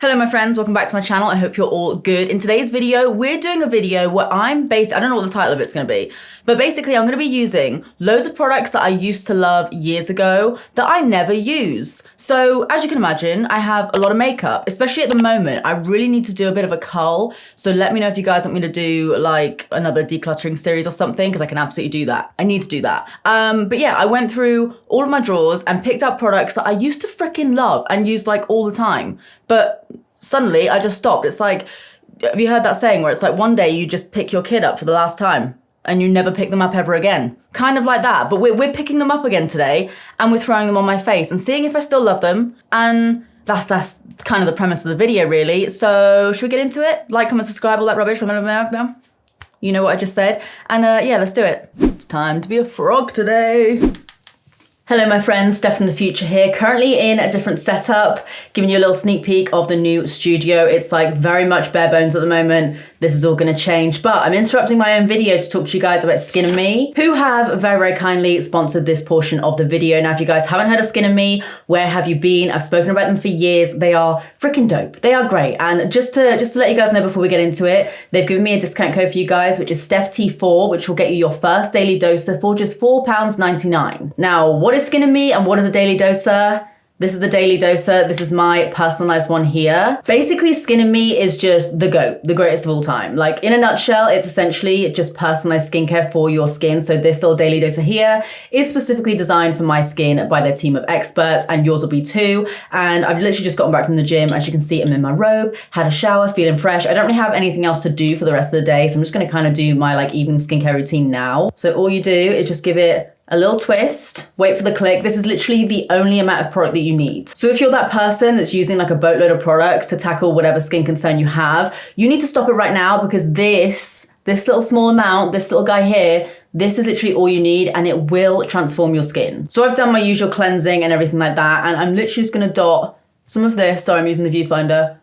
Hello my friends, welcome back to my channel. I hope you're all good. In today's video, we're doing a video where I don't know what the title of it's gonna be, but basically I'm gonna be using loads of products that I used to love years ago that I never use. So as you can imagine, I have a lot of makeup, especially at the moment. I really need to do a bit of a cull. So let me know if you guys want me to do like another decluttering series or something, because I can absolutely do that. I need to do that. But yeah, I went through all of my drawers and picked up products that I used to freaking love and use like all the time. But suddenly I just stopped. It's like, have you heard that saying where it's like one day you just pick your kid up for the last time and you never pick them up ever again? Kind of like that, but we're picking them up again today and we're throwing them on my face and seeing if I still love them. And that's kind of the premise of the video really. So should we get into it? Like, comment, subscribe, all that rubbish. You know what I just said. And yeah, let's do it. It's time to be a frog today. Hello my friends, Steph from the future here, currently in a different setup, giving you a little sneak peek of the new studio. It's like very much bare bones at the moment. This is all gonna change, but I'm interrupting my own video to talk to you guys about Skin and Me, who have very, very kindly sponsored this portion of the video. Now, if you guys haven't heard of Skin and Me, where have you been? I've spoken about them for years. They are freaking dope. They are great. And just to let you guys know before we get into it, they've given me a discount code for you guys, which is StephT4, which will get you your first daily doser for just £4.99. Now, what is Skin and Me and what is a daily doser? This is the daily doser. This is my personalized one here. Basically, Skin and Me is just the GOAT, the greatest of all time. Like in a nutshell, it's essentially just personalized skincare for your skin. So this little daily doser here is specifically designed for my skin by their team of experts, and yours will be too. And I've literally just gotten back from the gym. As you can see, I'm in my robe, had a shower, feeling fresh. I don't really have anything else to do for the rest of the day. So I'm just gonna kind of do my like evening skincare routine now. So all you do is just give it a little twist, wait for the click. This is literally the only amount of product that you need. So if you're that person that's using like a boatload of products to tackle whatever skin concern you have, you need to stop it right now, because this little small amount, this little guy here, this is literally all you need and it will transform your skin. So I've done my usual cleansing and everything like that, and I'm literally just gonna dot some of this, sorry I'm using the viewfinder,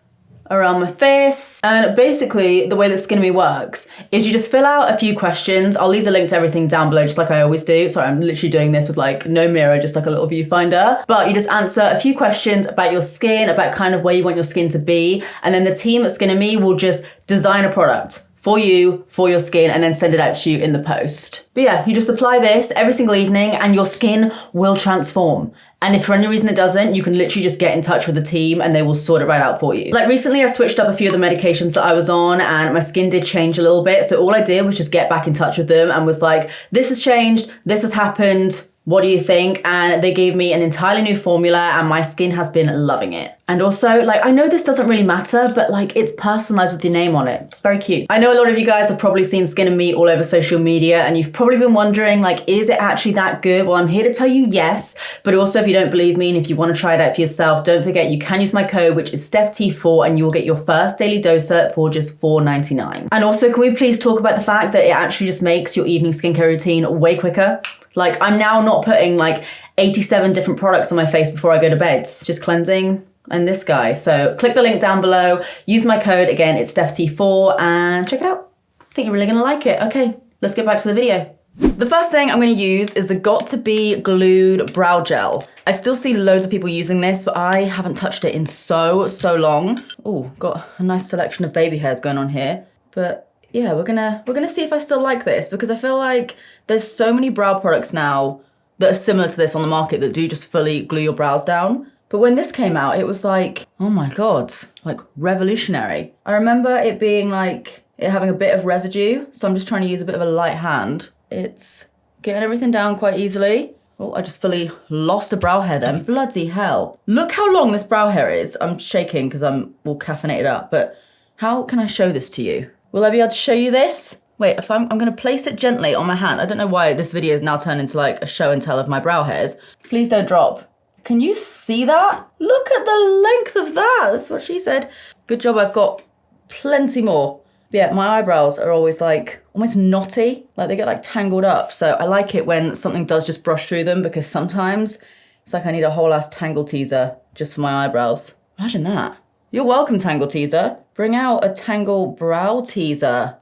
around my face. And basically the way that Skin and Me works is you just fill out a few questions. I'll leave the link to everything down below just like I always do. Sorry, I'm literally doing this with like no mirror, just like a little viewfinder. But you just answer a few questions about your skin, about kind of where you want your skin to be. And then the team at Skin and Me will just design a product for you, for your skin, and then send it out to you in the post. But yeah, you just apply this every single evening and your skin will transform. And if for any reason it doesn't, you can literally just get in touch with the team and they will sort it right out for you. Like recently I switched up a few of the medications that I was on and my skin did change a little bit. So all I did was just get back in touch with them and was like, this has changed, this has happened, what do you think? And they gave me an entirely new formula and my skin has been loving it. And also, like, I know this doesn't really matter, but like it's personalized with your name on it. It's very cute. I know a lot of you guys have probably seen Skin and Me all over social media and you've probably been wondering, like, is it actually that good? Well, I'm here to tell you yes, but also if you don't believe me and if you want to try it out for yourself, don't forget you can use my code, which is StephT4, and you will get your first daily doser for just $4.99. And also, can we please talk about the fact that it actually just makes your evening skincare routine way quicker? Like, I'm now not putting like 87 different products on my face before I go to bed. It's just cleansing and this guy. So click the link down below, use my code, again, it's StephT4, and check it out. I think you're really gonna like it. Okay, let's get back to the video. The first thing I'm gonna use is the Got To Be Glued Brow Gel. I still see loads of people using this, but I haven't touched it in so long. Oh, got a nice selection of baby hairs going on here. But yeah, we're gonna see if I still like this, because I feel like there's so many brow products now that are similar to this on the market that do just fully glue your brows down. But when this came out, it was like, oh my God, like revolutionary. I remember it being like, it having a bit of residue. So I'm just trying to use a bit of a light hand. It's getting everything down quite easily. Oh, I just fully lost a brow hair then. Bloody hell. Look how long this brow hair is. I'm shaking because I'm all caffeinated up, but how can I show this to you? Will I be able to show you this? Wait, if I'm gonna place it gently on my hand. I don't know why this video is now turned into like a show and tell of my brow hairs. Please don't drop. Can you see that? Look at the length of that. That's what she said. Good job, I've got plenty more. But yeah, my eyebrows are always like almost knotty. Like they get like tangled up. So I like it when something does just brush through them, because sometimes it's like I need a whole ass tangle teaser just for my eyebrows. Imagine that. You're welcome, Tangle Teaser. Bring out a Tangle Brow Teaser.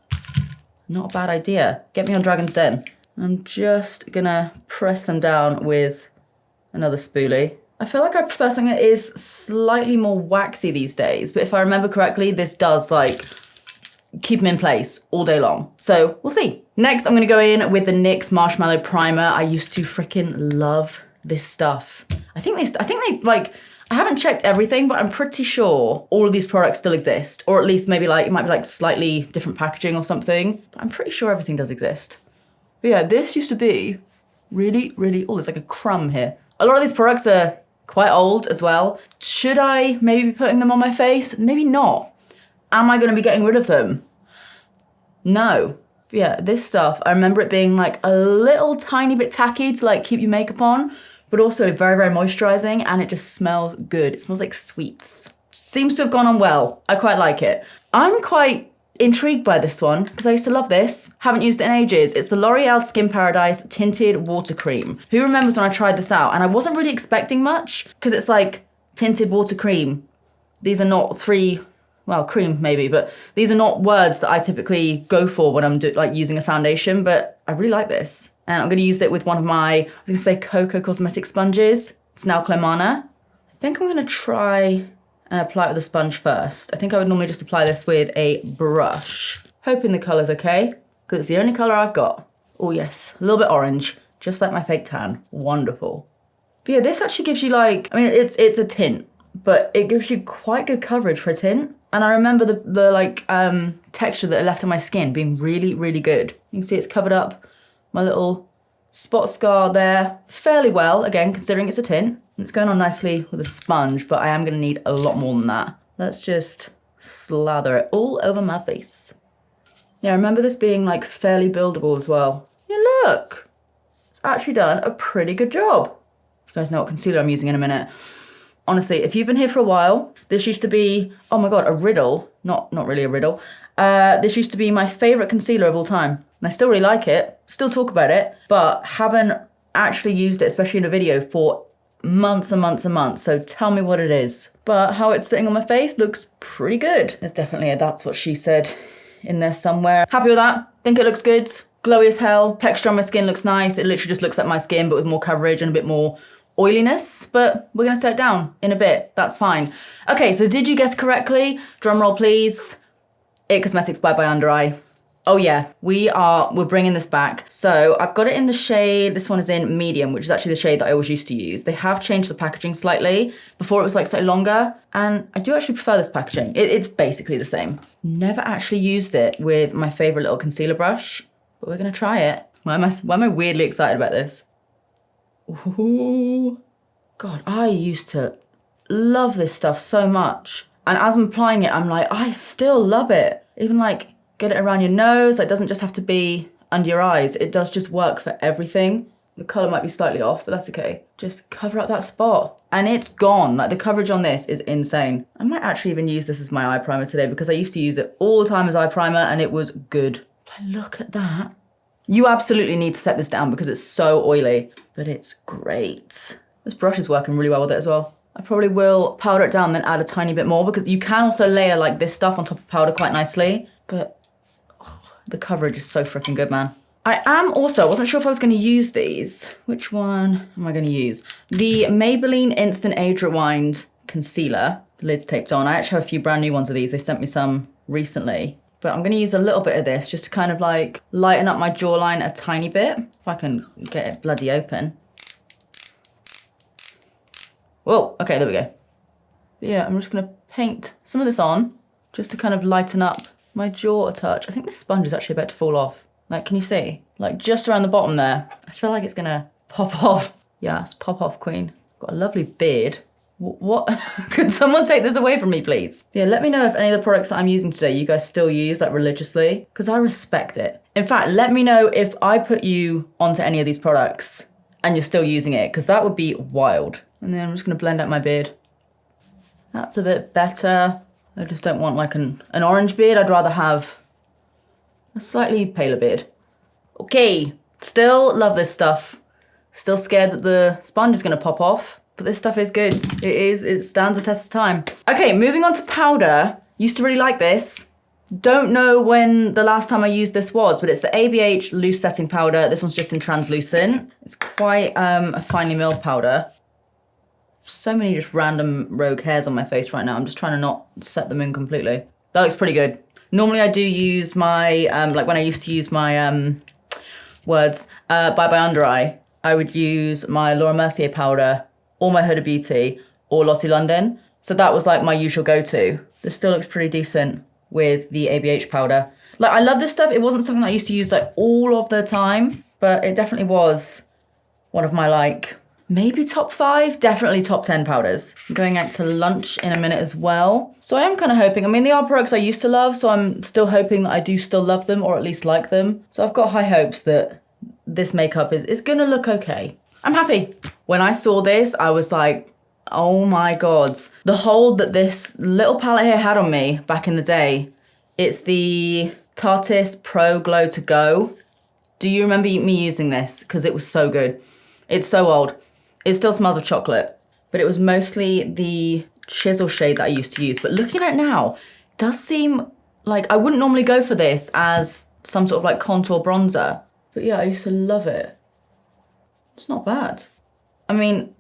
Not a bad idea. Get me on Dragon's Den. I'm just gonna press them down with another spoolie. I feel like I prefer something that is slightly more waxy these days, but if I remember correctly, this does like keep them in place all day long. So we'll see. Next, I'm gonna go in with the NYX Marshmallow Primer. I used to freaking love this stuff. I think they like, I haven't checked everything, but I'm pretty sure all of these products still exist, or at least maybe like, it might be like slightly different packaging or something. But I'm pretty sure everything does exist. But yeah, this used to be really, oh, there's like a crumb here. A lot of these products are quite old as well. Should I maybe be putting them on my face? Maybe not. Am I gonna be getting rid of them? No. But yeah, this stuff, I remember it being like a little tiny bit tacky to like keep your makeup on, but also very, very moisturizing, and it just smells good. It smells like sweets. Seems to have gone on well. I quite like it. I'm quite intrigued by this one because I used to love this. Haven't used it in ages. It's the L'Oreal Skin Paradise Tinted Water Cream. Who remembers when I tried this out? And I wasn't really expecting much because it's like tinted water cream. These are not cream maybe, but these are not words that I typically go for when I'm using a foundation, but I really like this. And I'm gonna use it with one of my, I was gonna say Cocoa Cosmetic sponges. It's now Clemana. I think I'm gonna try and apply it with a sponge first. I think I would normally just apply this with a brush. Hoping the color's okay, because it's the only color I've got. Oh yes, a little bit orange, just like my fake tan. Wonderful. But yeah, this actually gives you like, I mean, it's a tint, but it gives you quite good coverage for a tint. And I remember the texture that it left on my skin being really, really good. You can see it's covered up my little spot scar there fairly well, again, considering it's a tint. It's going on nicely with a sponge, but I am gonna need a lot more than that. Let's just slather it all over my face. Yeah, I remember this being like fairly buildable as well. Yeah, look, it's actually done a pretty good job. You guys know what concealer I'm using in a minute. Honestly, if you've been here for a while, this used to be, oh my God, a riddle. Not really a riddle. This used to be my favorite concealer of all time. And I still really like it, still talk about it, but haven't actually used it, especially in a video, for months and months and months. So tell me what it is. But how it's sitting on my face looks pretty good. There's definitely a "that's what she said" in there somewhere. Happy with that. Think it looks good. Glowy as hell. Texture on my skin looks nice. It literally just looks like my skin, but with more coverage and a bit more oiliness, but we're gonna set it down in a bit. That's fine. Okay, so did you guess correctly? Drum roll, please. IT Cosmetics by Under Eye. Oh yeah, we're bringing this back. So I've got it in the shade, this one is in medium, which is actually the shade that I always used to use. They have changed the packaging slightly. Before it was like slightly longer, and I do actually prefer this packaging. It's basically the same. Never actually used it with my favorite little concealer brush, but we're gonna try it. Why am I weirdly excited about this? Ooh. God, I used to love this stuff so much. And as I'm applying it, I'm like, I still love it. Even like, get it around your nose. It doesn't just have to be under your eyes. It does just work for everything. The color might be slightly off, but that's okay. Just cover up that spot. And it's gone. Like the coverage on this is insane. I might actually even use this as my eye primer today because I used to use it all the time as eye primer and it was good. Look at that. You absolutely need to set this down because it's so oily, but it's great. This brush is working really well with it as well. I probably will powder it down, then add a tiny bit more because you can also layer like this stuff on top of powder quite nicely, but the coverage is so freaking good, man. I wasn't sure if I was gonna use these. Which one am I gonna use? The Maybelline Instant Age Rewind Concealer. The lid's taped on. I actually have a few brand new ones of these. They sent me some recently. But I'm gonna use a little bit of this just to kind of like lighten up my jawline a tiny bit. If I can get it bloody open. Whoa, okay, there we go. But yeah, I'm just gonna paint some of this on just to kind of lighten up my jaw a touch. I think this sponge is actually about to fall off. Like, can you see? Like just around the bottom there. I feel like it's gonna pop off. Yes, pop off, queen. Got a lovely beard. What? Could someone take this away from me, please? Yeah, let me know if any of the products that I'm using today you guys still use like religiously, because I respect it. In fact, let me know if I put you onto any of these products and you're still using it, because that would be wild. And then I'm just gonna blend out my beard. That's a bit better. I just don't want like an orange beard. I'd rather have a slightly paler beard. Okay, still love this stuff. Still scared that the sponge is gonna pop off. But this stuff is good. It stands the test of time. Okay, moving on to powder. Used to really like this. Don't know when the last time I used this was, but it's the ABH Loose Setting Powder. This one's just in translucent. It's quite a finely milled powder. so many just random rogue hairs on my face right now. I'm just trying to not set them in completely. That looks pretty good. Normally I do use my, like when I used to use my Bye Bye Under Eye, I would use my Laura Mercier powder or my Huda Beauty or Lottie London. So that was like my usual go-to. This still looks pretty decent with the ABH powder. Like, I love this stuff. It wasn't something I used to use like all of the time, but it definitely was one of my like, maybe top 5, definitely top 10 powders. I'm going out to lunch in a minute as well. So I am kind of hoping, I mean, they are products I used to love, so I'm still hoping that I do still love them or at least like them. So I've got high hopes that this makeup is gonna look okay. I'm happy. When I saw this, I was like, oh my God. The hold that this little palette here had on me back in the day, it's the Tarteist Pro Glow to Go. Do you remember me using this? Because it was so good. It's so old. It still smells of chocolate, but it was mostly the chisel shade that I used to use. But looking at it now, it does seem like I wouldn't normally go for this as some sort of like contour bronzer. But yeah, I used to love it. It's not bad. I mean,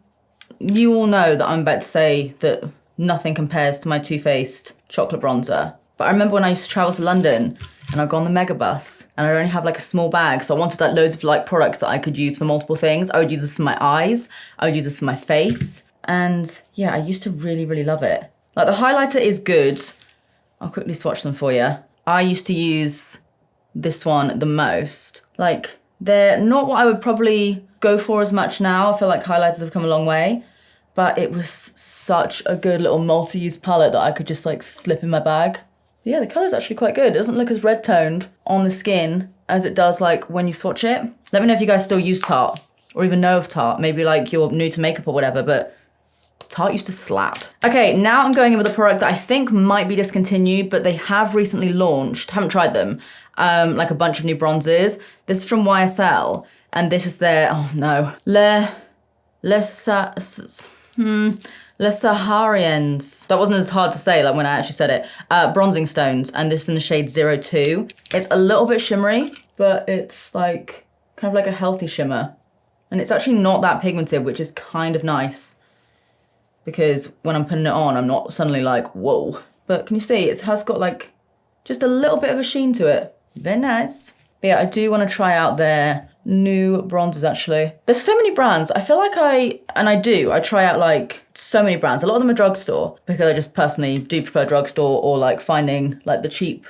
you all know that I'm about to say that nothing compares to my Too Faced chocolate bronzer. But I remember when I used to travel to London and I'd go on the mega bus and I'd only have like a small bag. So I wanted like loads of like products that I could use for multiple things. I would use this for my eyes. I would use this for my face. And yeah, I used to really, really love it. Like the highlighter is good. I'll quickly swatch them for you. I used to use this one the most. Like they're not what I would probably go for as much now. I feel like highlighters have come a long way. But it was such a good little multi-use palette that I could just like slip in my bag. Yeah, the colour's actually quite good. It doesn't look as red toned on the skin as it does like when you swatch it. Let me know if you guys still use Tarte or even know of Tarte. Maybe like you're new to makeup or whatever, but Tarte used to slap. Okay, now I'm going in with a product that I think might be discontinued, but they have recently launched, haven't tried them, like a bunch of new bronzers. This is from YSL, and this is their, oh no, Les Saharians. That wasn't as hard to say like when I actually said it. Bronzing stones, and this is in the shade 02. It's a little bit shimmery, but it's like kind of like a healthy shimmer. And it's actually not that pigmented, which is kind of nice. Because when I'm putting it on, I'm not suddenly like, whoa. But can you see, it has got like just a little bit of a sheen to it. Very nice. But yeah, I do want to try out their new bronzers actually. There's so many brands. I feel like I try out like so many brands. A lot of them are drugstore because I just personally do prefer drugstore or like finding like the cheap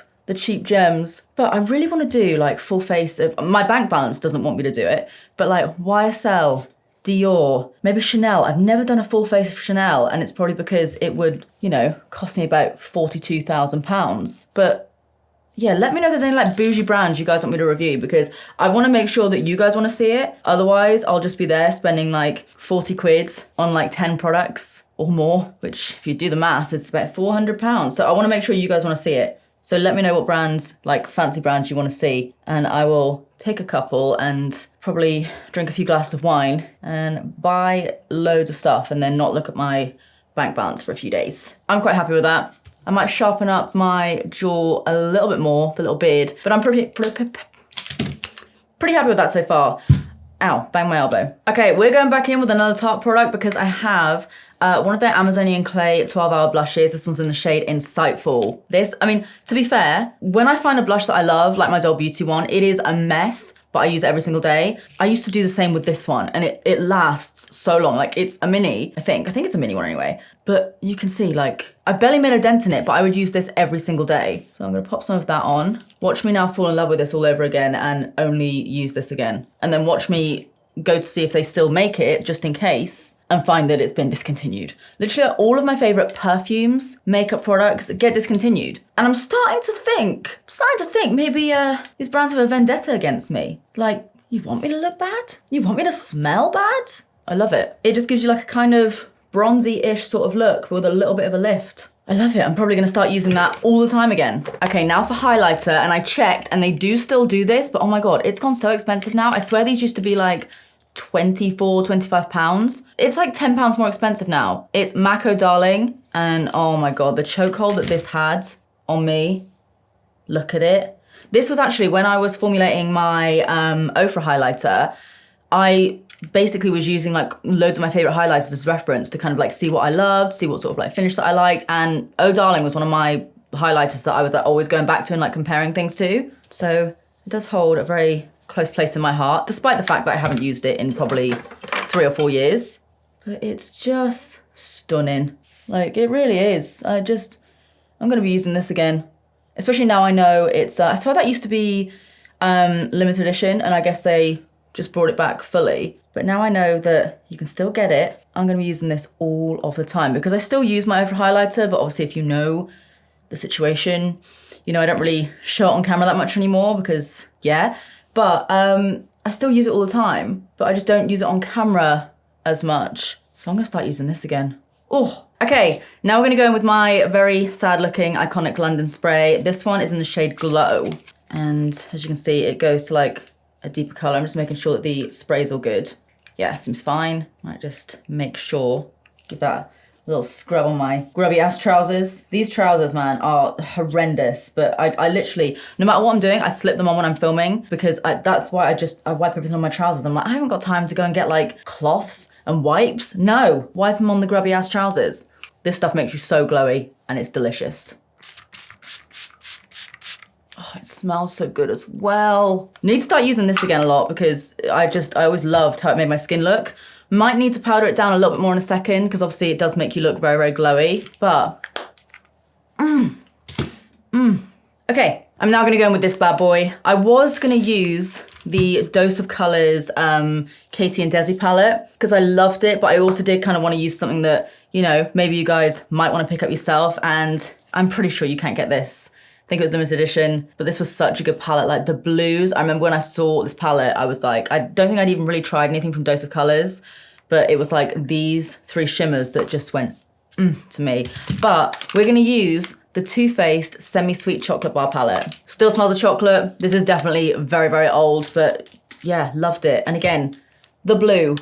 gems. But I really want to do like full face of, my bank balance doesn't want me to do it, but like YSL, Dior, maybe Chanel. I've never done a full face of Chanel, and it's probably because it would, you know, cost me about £42,000. But yeah, let me know if there's any like bougie brands you guys want me to review, because I want to make sure that you guys want to see it. Otherwise, I'll just be there spending like 40 quid on like 10 products or more, which if you do the math, it's about £400. So I want to make sure you guys want to see it. So let me know what brands, like fancy brands you want to see, and I will pick a couple and probably drink a few glasses of wine and buy loads of stuff and then not look at my bank balance for a few days. I'm quite happy with that. I might sharpen up my jaw a little bit more, the little beard, but I'm pretty happy with that so far. Ow, bang my elbow. Okay, we're going back in with another Tarte product because I have one of their Amazonian Clay 12-hour blushes. This one's in the shade Insightful. This, I mean, to be fair, when I find a blush that I love, like my Doll Beauty one, it is a mess, but I use it every single day. I used to do the same with this one, and it lasts so long. Like, it's a mini, I think it's a mini one anyway. But you can see, like, I barely made a dent in it, but I would use this every single day. So I'm gonna pop some of that on. Watch me now fall in love with this all over again and only use this again. And then watch me go to see if they still make it, just in case, and find that it's been discontinued. Literally all of my favorite perfumes, makeup products get discontinued. And I'm starting to think maybe these brands have a vendetta against me. Like, you want me to look bad? You want me to smell bad? I love it. It just gives you like a kind of bronzy-ish sort of look with a little bit of a lift. I love it. I'm probably gonna start using that all the time again. Okay, now for highlighter, and I checked and they do still do this, but oh my God, it's gone so expensive now. I swear these used to be like 24, 25 pounds. It's like 10 pounds more expensive now. It's Mako Darling, and oh my God, the chokehold that this had on me, look at it. This was actually when I was formulating my Ofra highlighter, I basically was using like loads of my favorite highlighters as reference to kind of like see what I loved, see what sort of like finish that I liked. And Oh Darling was one of my highlighters that I was like always going back to and like comparing things to. So it does hold a very close place in my heart, despite the fact that I haven't used it in probably 3 or 4 years. But it's just stunning. Like, it really is. I'm gonna be using this again. Especially now I know it's, I swear that used to be limited edition, and I guess they just brought it back fully. But now I know that you can still get it. I'm gonna be using this all of the time because I still use my over highlighter, but obviously if you know the situation, you know, I don't really show it on camera that much anymore because, yeah. But I still use it all the time, but I just don't use it on camera as much. So I'm gonna start using this again. Oh, okay. Now we're gonna go in with my very sad looking iconic London spray. This one is in the shade Glow. And as you can see, it goes to like a deeper color. I'm just making sure that the spray's all good. Yeah, seems fine. Might just make sure, give that a little scrub on my grubby ass trousers. These trousers, man, are horrendous, but I literally, no matter what I'm doing, I slip them on when I'm filming because that's why I wipe everything on my trousers. I'm like, I haven't got time to go and get like cloths and wipes. No, wipe them on the grubby ass trousers. This stuff makes you so glowy and it's delicious. Oh, it smells so good as well. Need to start using this again a lot because I always loved how it made my skin look. Might need to powder it down a little bit more in a second because obviously it does make you look very, very glowy, but Okay, I'm now gonna go in with this bad boy. I was gonna use the Dose of Colours Katie and Desi palette because I loved it, but I also did kind of want to use something that, you know, maybe you guys might want to pick up yourself, and I'm pretty sure you can't get this. I think it was limited edition, but this was such a good palette. Like the blues, I remember when I saw this palette, I was like, I don't think I'd even really tried anything from Dose of Colours, but it was like these 3 shimmers that just went to me. But we're gonna use the Too Faced Semi-Sweet Chocolate Bar palette. Still smells of chocolate. This is definitely very, very old, but yeah, loved it. And again, the blue.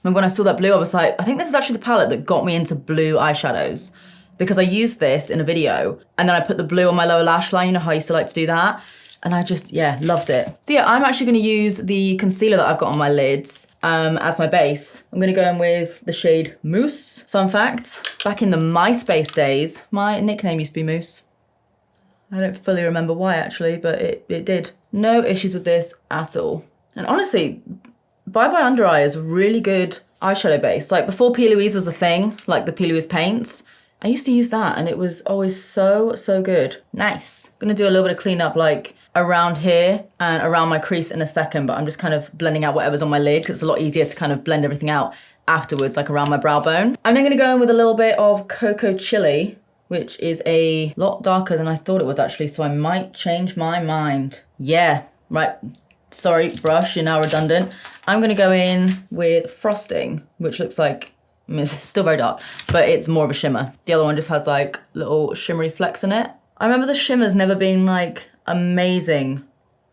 Remember when I saw that blue, I was like, I think this is actually the palette that got me into blue eyeshadows, because I used this in a video and then I put the blue on my lower lash line. You know how I used to like to do that? And I just, yeah, loved it. So yeah, I'm actually gonna use the concealer that I've got on my lids as my base. I'm gonna go in with the shade Mousse. Fun fact, back in the MySpace days, my nickname used to be Mousse. I don't fully remember why actually, but it did. No issues with this at all. And honestly, Bye Bye Under Eye is a really good eyeshadow base. Like before P. Louise was a thing, like the P. Louise paints, I used to use that and it was always so, so good. Nice. Gonna do a little bit of cleanup like around here and around my crease in a second, but I'm just kind of blending out whatever's on my lid because it's a lot easier to kind of blend everything out afterwards, like around my brow bone. I'm then gonna go in with a little bit of Cocoa Chili, which is a lot darker than I thought it was actually, so I might change my mind. Yeah, right. Sorry, brush, you're now redundant. I'm gonna go in with Frosting, which looks like, I mean, it's still very dark, but it's more of a shimmer. The other one just has like little shimmery flecks in it. I remember the shimmers never being like amazing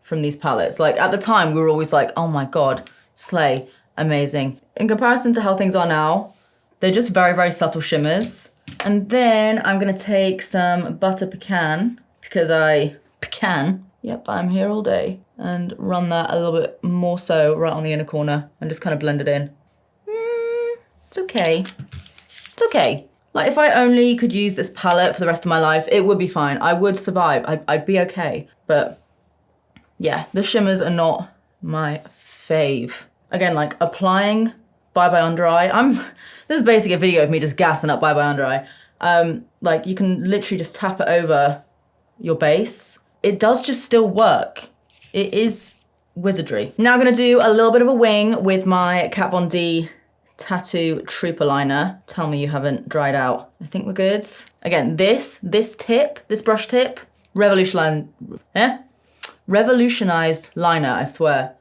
from these palettes. Like at the time we were always like, oh my God, slay, amazing. In comparison to how things are now, they're just very, very subtle shimmers. And then I'm gonna take some Butter Pecan because yep, I'm here all day, and run that a little bit more so right on the inner corner and just kind of blend it in. It's okay. It's okay. Like if I only could use this palette for the rest of my life, it would be fine. I would survive. I'd be okay. But yeah, the shimmers are not my fave. Again, like applying Bye Bye Under Eye. This is basically a video of me just gassing up Bye Bye Under Eye. Like you can literally just tap it over your base. It does just still work. It is wizardry. Now I'm gonna do a little bit of a wing with my Kat Von D Tattoo Trooper Liner. Tell me you haven't dried out. I think we're good. Again, this brush tip, revolutionized liner, I swear.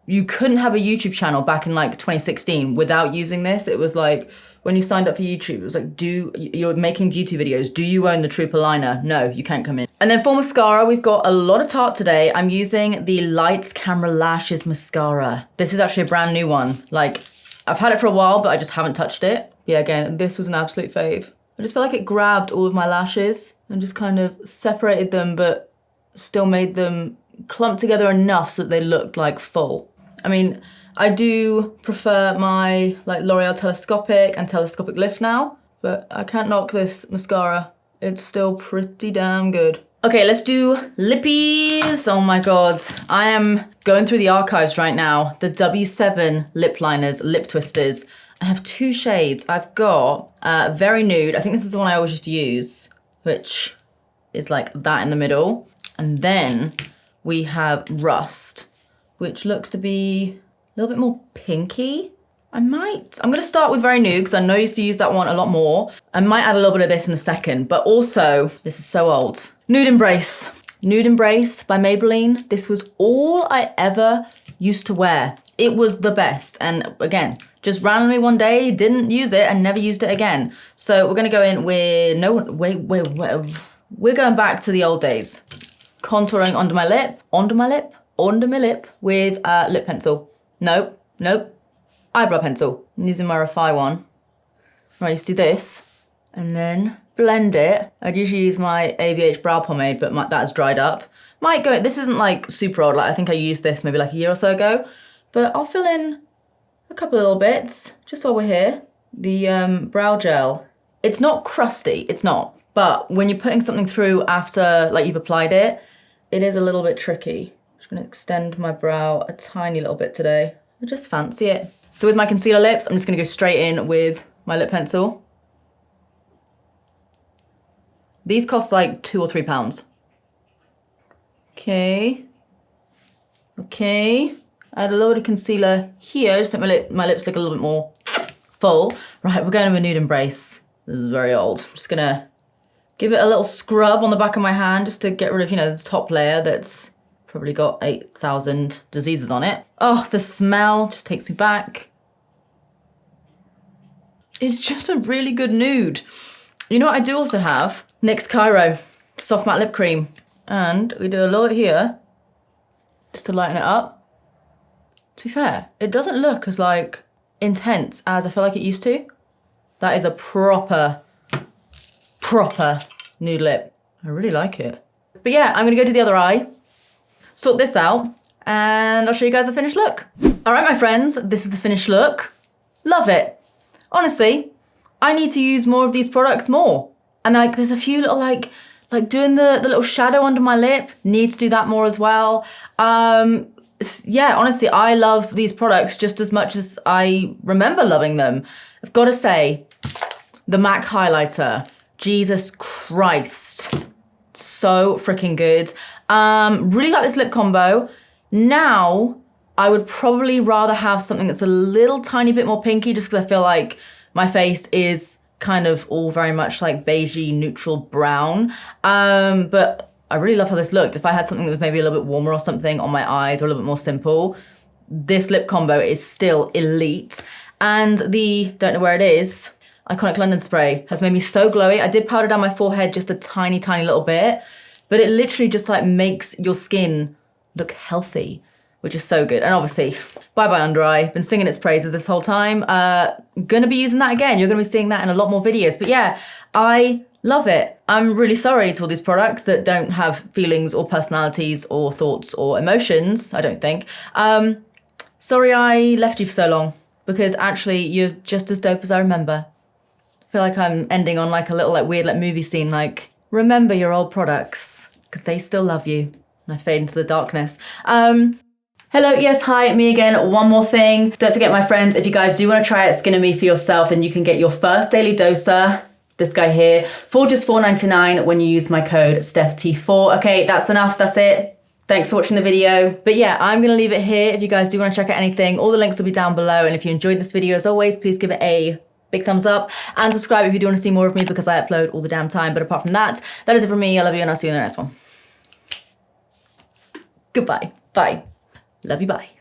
You couldn't have a YouTube channel back in like 2016 without using this. It was like, when you signed up for YouTube, it was like, you're making beauty videos. Do you own the Trooper Liner? No, you can't come in. And then for mascara, we've got a lot of Tarte today. I'm using the Lights Camera Lashes mascara. This is actually a brand new one. Like, I've had it for a while, but I just haven't touched it. Yeah, again, this was an absolute fave. I just felt like it grabbed all of my lashes and just kind of separated them, but still made them clump together enough so that they looked like full. I mean, I do prefer my like L'Oreal telescopic and telescopic lift now, but I can't knock this mascara. It's still pretty damn good. Okay, let's do lippies. Oh my God. I am going through the archives right now. The W7 lip liners, lip twisters. I have 2 shades. I've got Very Nude. I think this is the one I always used to use, which is like that in the middle. And then we have Rust, which looks to be a little bit more pinky. I'm gonna start with Very Nude because I know I used to use that one a lot more. I might add a little bit of this in a second, but also, this is so old. Nude Embrace. Nude Embrace by Maybelline. This was all I ever used to wear. It was the best. And again, just randomly one day, didn't use it and never used it again. So we're gonna go in with, we're going back to the old days. Contouring under my lip with lip pencil. Nope. Eyebrow pencil. I'm using my Refi one. Right, I used to do this and then blend it. I'd usually use my ABH brow pomade, but that has dried up. Might go, this isn't like super old, like I think I used this maybe like a year or so ago, but I'll fill in a couple of little bits just while we're here. The brow gel. It's not crusty, it's not, but when you're putting something through after like you've applied it, it is a little bit tricky. I'm just gonna extend my brow a tiny little bit today. I just fancy it. So with my concealer lips, I'm just gonna go straight in with my lip pencil. These cost like £2 or £3. Okay. Add a little bit of concealer here, just to make my lips look a little bit more full. Right, we're going to a Nude Embrace. This is very old. I'm just gonna give it a little scrub on the back of my hand just to get rid of, you know, this top layer that's probably got 8,000 diseases on it. Oh, the smell just takes me back. It's just a really good nude. You know what I do also have? NYX Cairo Soft Matte Lip Cream. And we do a little bit here, just to lighten it up. To be fair, it doesn't look as like intense as I feel like it used to. That is a proper nude lip. I really like it. But yeah, I'm gonna go to the other eye, sort this out, and I'll show you guys the finished look. All right, my friends, this is the finished look. Love it. Honestly, I need to use more of these products more. And like, there's a few little like doing the little shadow under my lip, need to do that more as well. Yeah, honestly, I love these products just as much as I remember loving them. I've got to say, the MAC highlighter, Jesus Christ, so freaking good. Really like this lip combo. Now, I would probably rather have something that's a little tiny bit more pinky just because I feel like my face is kind of all very much like beigey, neutral brown. But I really love how this looked. If I had something that was maybe a little bit warmer or something on my eyes or a little bit more simple, this lip combo is still elite. And the, don't know where it is, Iconic London Spray has made me so glowy. I did powder down my forehead just a tiny little bit, but it literally just like makes your skin look healthy, which is so good. And obviously, bye-bye under eye. Been singing its praises this whole time. Gonna be using that again. You're gonna be seeing that in a lot more videos. But yeah, I love it. I'm really sorry to all these products that don't have feelings or personalities or thoughts or emotions, I don't think. Sorry I left you for so long, because actually you're just as dope as I remember. I feel like I'm ending on like a little like weird like movie scene, like remember your old products, because they still love you. And I fade into the darkness. Hello, yes, hi, me again. One more thing. Don't forget, my friends, if you guys do want to try out Skin and Me for yourself, then you can get your first daily doser, this guy here, for just $4.99 when you use my code StephT4. Okay, that's enough, that's it. Thanks for watching the video. But yeah, I'm gonna leave it here. If you guys do want to check out anything, all the links will be down below. And if you enjoyed this video, as always, please give it a big thumbs up and subscribe if you do want to see more of me, because I upload all the damn time. But apart from that, that is it from me. I love you and I'll see you in the next one. Goodbye. Bye. Love you, bye.